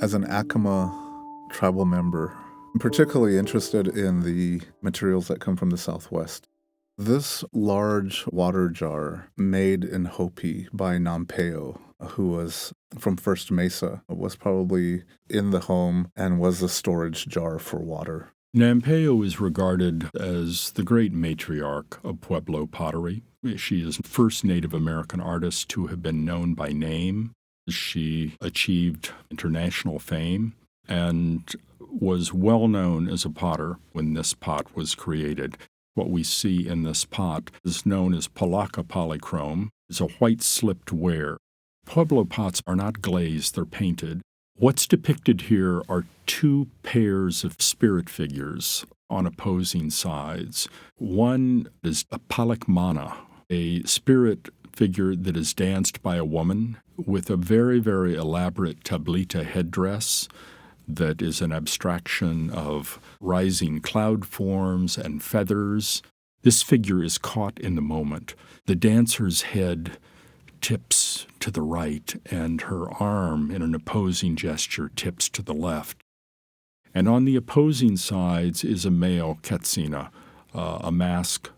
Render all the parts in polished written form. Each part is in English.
As an Acoma tribal member, I'm particularly interested in the materials that come from the Southwest. This large water jar made in Hopi by Nampeo, who was from First Mesa, was probably in the home and was a storage jar for water. Nampeo is regarded as the great matriarch of Pueblo pottery. She is the first Native American artist to have been known by name. She achieved international fame and was well known as a potter when this pot was created. What we see in this pot is known as Polacca Polychrome. It's a white slipped ware. Pueblo pots are not glazed, they're painted. What's depicted here are two pairs of spirit figures on opposing sides. One is a palikmana, a spirit figure that is danced by a woman with a very, very elaborate tablita headdress that is an abstraction of rising cloud forms and feathers. This figure is caught in the moment. The dancer's head tips to the right, and her arm, in an opposing gesture, tips to the left. And on the opposing sides is a male Ketsina, a mask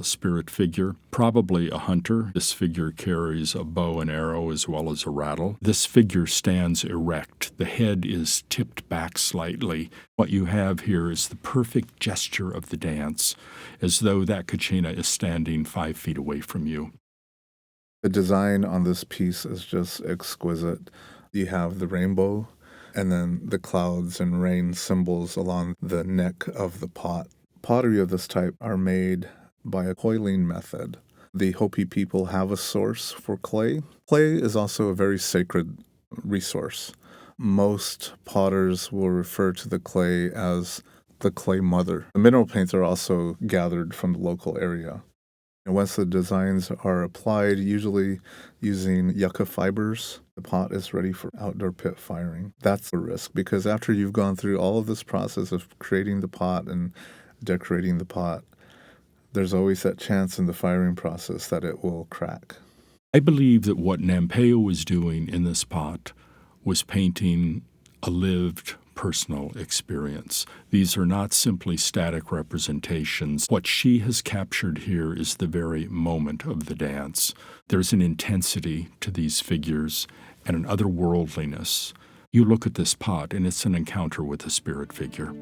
spirit figure, probably a hunter. This figure carries a bow and arrow as well as a rattle. This figure stands erect. The head is tipped back slightly. What you have here is the perfect gesture of the dance, as though that kachina is standing 5 feet away from you. The design on this piece is just exquisite. You have the rainbow and then the clouds and rain symbols along the neck of the pot. Pottery of this type are made by a coiling method. The Hopi people have a source for clay. Clay is also a very sacred resource. Most potters will refer to the clay as the clay mother. The mineral paints are also gathered from the local area. And once the designs are applied, usually using yucca fibers, the pot is ready for outdoor pit firing. That's the risk, because after you've gone through all of this process of creating the pot and decorating the pot, there's always that chance in the firing process that it will crack. I believe that what Nampeo was doing in this pot was painting a lived personal experience. These are not simply static representations. What she has captured here is the very moment of the dance. There's an intensity to these figures and an otherworldliness. You look at this pot, and it's an encounter with a spirit figure.